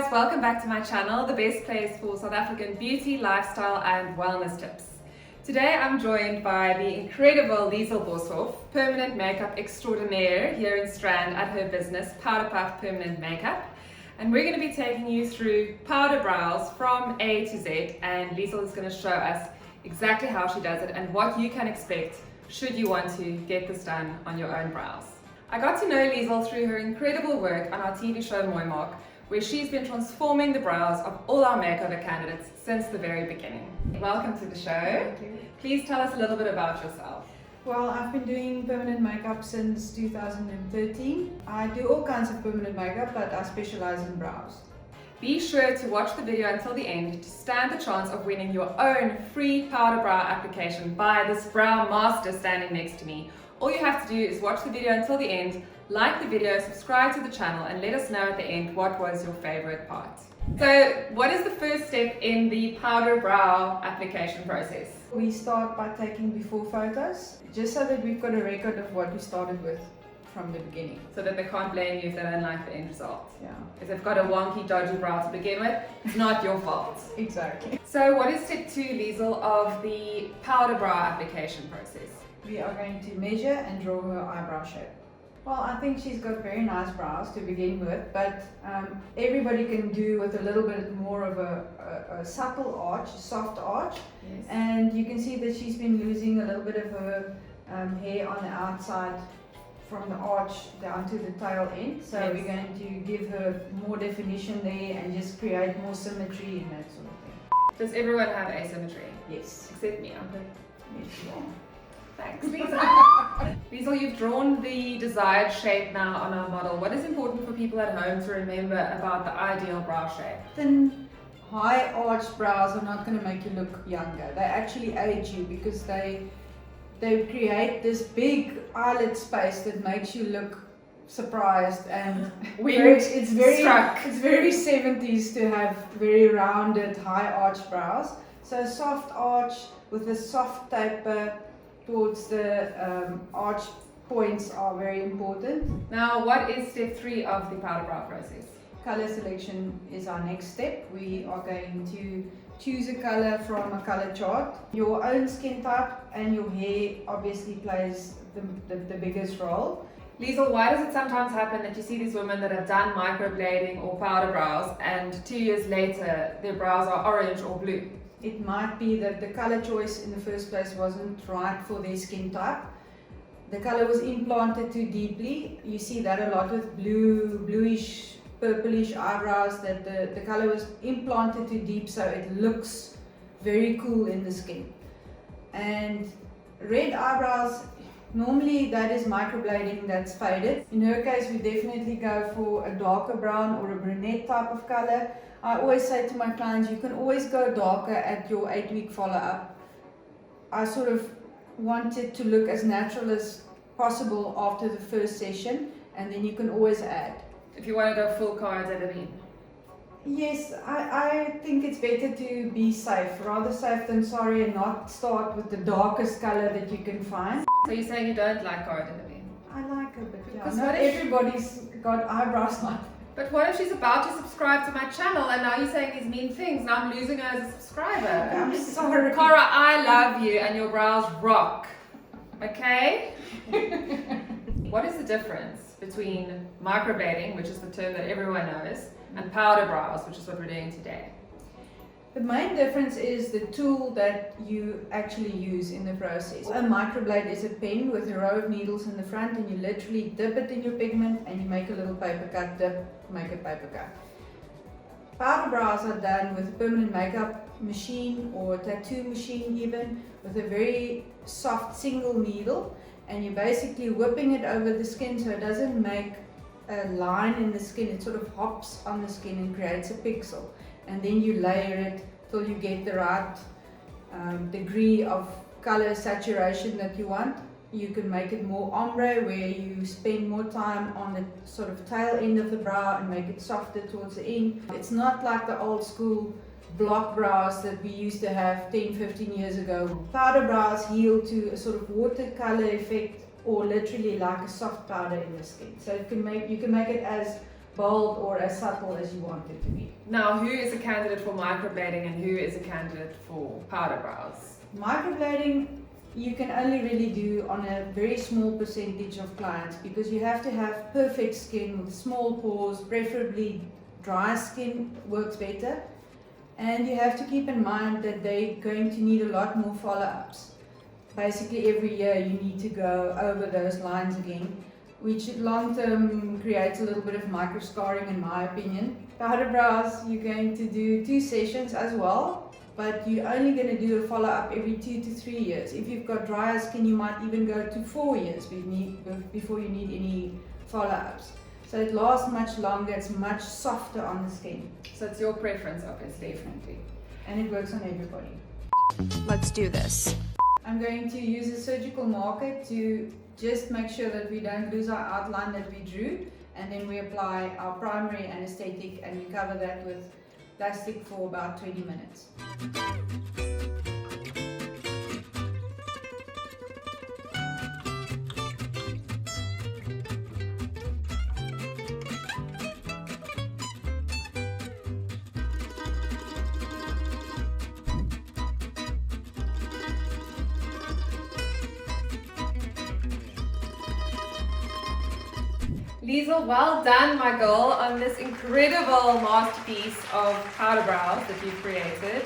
guys, welcome back to my channel, the best place for South African beauty, lifestyle and wellness tips. Today I'm joined by the incredible Lisl Boshoff, permanent makeup extraordinaire here in Strand at her business, Powderpuff Permanent Makeup. And we're going to be taking you through Powderbrows from A to Z, and Lisl is going to show us exactly how she does it and what you can expect should you want to get this done on your own brows. I got to know Lisl through her incredible work on our TV show MOOIMAAK, where she's been transforming the brows of all our makeover candidates since the very beginning. Welcome to the show. Thank you. Please tell us a little bit about yourself. Well, I've been doing permanent makeup since 2013. I do all kinds of permanent makeup, but I specialize in brows. Be sure to watch the video until the end to stand the chance of winning your own free powder brow application by this brow master standing next to me. All you have to do is watch the video until the end, like the video, subscribe to the channel, and let us know at the end what was your favorite part. So, what is the first step in the powder brow application process? We start by taking before photos, just so that we've got a record of what we started with from the beginning. So that they can't blame you if they don't like the end result. Yeah. If they've got a wonky, dodgy brow to begin with, it's not your fault. Exactly. So what is step 2, Lisl, of the powder brow application process? We are going to measure and draw her eyebrow shape. Well, I think she's got very nice brows to begin with, but everybody can do with a little bit more of a subtle arch, soft arch. Yes. And you can see that she's been losing a little bit of her hair on the outside from the arch down to the tail end. So Yes. we're going to give her more definition there and just create more symmetry and that sort of thing. Does everyone have asymmetry? Yes. Except me, I'm Yes, you are. Thanks, Lisl. Lisl, you've drawn the desired shape now on our model. What is important for people at home to remember about the ideal brow shape? Thin, high arched brows are not going to make you look younger. They actually age you because they create this big eyelid space that makes you look surprised and Weird. It's very Struck. It's very 70s to have very rounded, high arched brows. So soft arch with a soft taper towards the arch points are very important. Now, what is step 3 of the powder brow process? Color selection is our next step. We are going to choose a color from a color chart. Your own skin type and your hair obviously plays the biggest role. Lisl, why does it sometimes happen that you see these women that have done microblading or powder brows and 2 years later their brows are orange or blue? It might be that the color choice in the first place wasn't right for their skin type. The color was implanted too deeply. You see that a lot with bluish, purplish eyebrows, that the color was implanted too deep so it looks very cool in the skin. And red eyebrows, normally that is microblading that's faded. In her case, we definitely go for a darker brown or a brunette type of color. I always say to my clients, you can always go darker at your 8-week follow-up. I sort of want it to look as natural as possible after the first session, and then you can always add. If you want to go full cards at the Yes, I think it's better to be safe, rather safe than sorry, and not start with the darkest color that you can find. So you're saying you don't like cards at the I like it, but yeah, Because not what if- everybody's got eyebrows like that. But what if she's about to subscribe to my channel and now you're saying these mean things? Now I'm losing her as a subscriber. I'm sorry. Cara, I love you and your brows rock. Okay? What is the difference between microblading, which is the term that everyone knows, and powder brows, which is what we're doing today? The main difference is the tool that you actually use in the process. A microblade is a pen with a row of needles in the front, and you literally dip it in your pigment and you make a little paper cut, dip, make a paper cut. Powder brows are done with a permanent makeup machine or a tattoo machine even, with a very soft single needle, and you're basically whipping it over the skin so it doesn't make a line in the skin, it sort of hops on the skin and creates a pixel. And then you layer it till you get the right degree of color saturation that you want. You can make it more ombre, where you spend more time on the sort of tail end of the brow and make it softer towards the end. It's not like the old school block brows that we used to have 10-15 years ago. Powder brows heal to a sort of watercolor effect, or literally like a soft powder in the skin. So you can make it as bold or as subtle as you want it to be. Now, who is a candidate for microblading and who is a candidate for powder brows? Microblading you can only really do on a very small percentage of clients because you have to have perfect skin with small pores, preferably dry skin works better. And you have to keep in mind that they're going to need a lot more follow-ups. Basically every year you need to go over those lines again, which long term creates a little bit of micro scarring in my opinion. Powder brows you're going to do 2 sessions as well, but you're only going to do a follow-up every 2 to 3 years. If you've got drier skin you might even go to 4 years before you need any follow-ups. So it lasts much longer, it's much softer on the skin. So it's your preference, obviously. Definitely. And it works on everybody. Let's do this. I'm going to use a surgical marker to just make sure that we don't lose our outline that we drew, and then we apply our primary anesthetic and we cover that with plastic for about 20 minutes. Lisl, well done, my girl, on this incredible masterpiece of powder brows that you've created.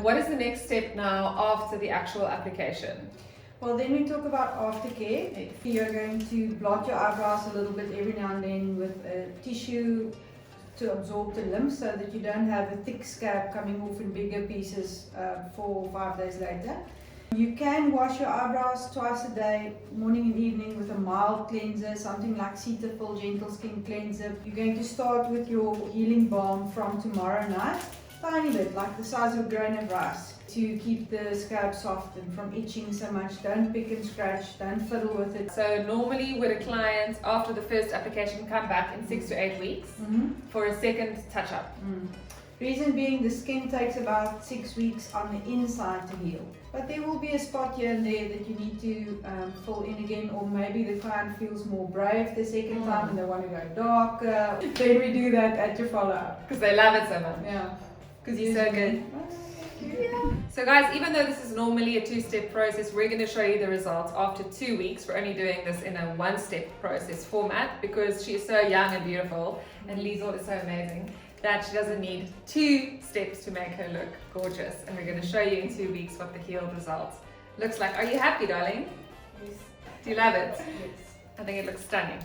What is the next step now after the actual application? Well, then we talk about aftercare. You're going to blot your eyebrows a little bit every now and then with a tissue to absorb the lymph so that you don't have a thick scab coming off in bigger pieces 4 or 5 days later. You can wash your eyebrows twice a day, morning and evening, with a mild cleanser, something like Cetaphil Gentle Skin Cleanser. You're going to start with your healing balm from tomorrow night, tiny bit, like the size of a grain of rice, to keep the scalp soft and from itching so much. Don't pick and scratch, don't fiddle with it. So normally would a client after the first application come back in 6 to 8 weeks for a second touch-up? Reason being, the skin takes about 6 weeks on the inside to heal. But there will be a spot here and there that you need to fill in again, or maybe the client feels more brave the second time and they want to go darker. Then we do that at your follow-up. Because they love it so much. Yeah. Because you're so good. So guys, even though this is normally a 2-step process, we're going to show you the results after 2 weeks. We're only doing this in a 1-step process format because she's so young and beautiful, and Lisl is so amazing that she doesn't need 2 steps to make her look gorgeous. And we're going to show you in 2 weeks what the healed results looks like. Are you happy, darling? Yes. Do you love it? Yes. I think it looks stunning.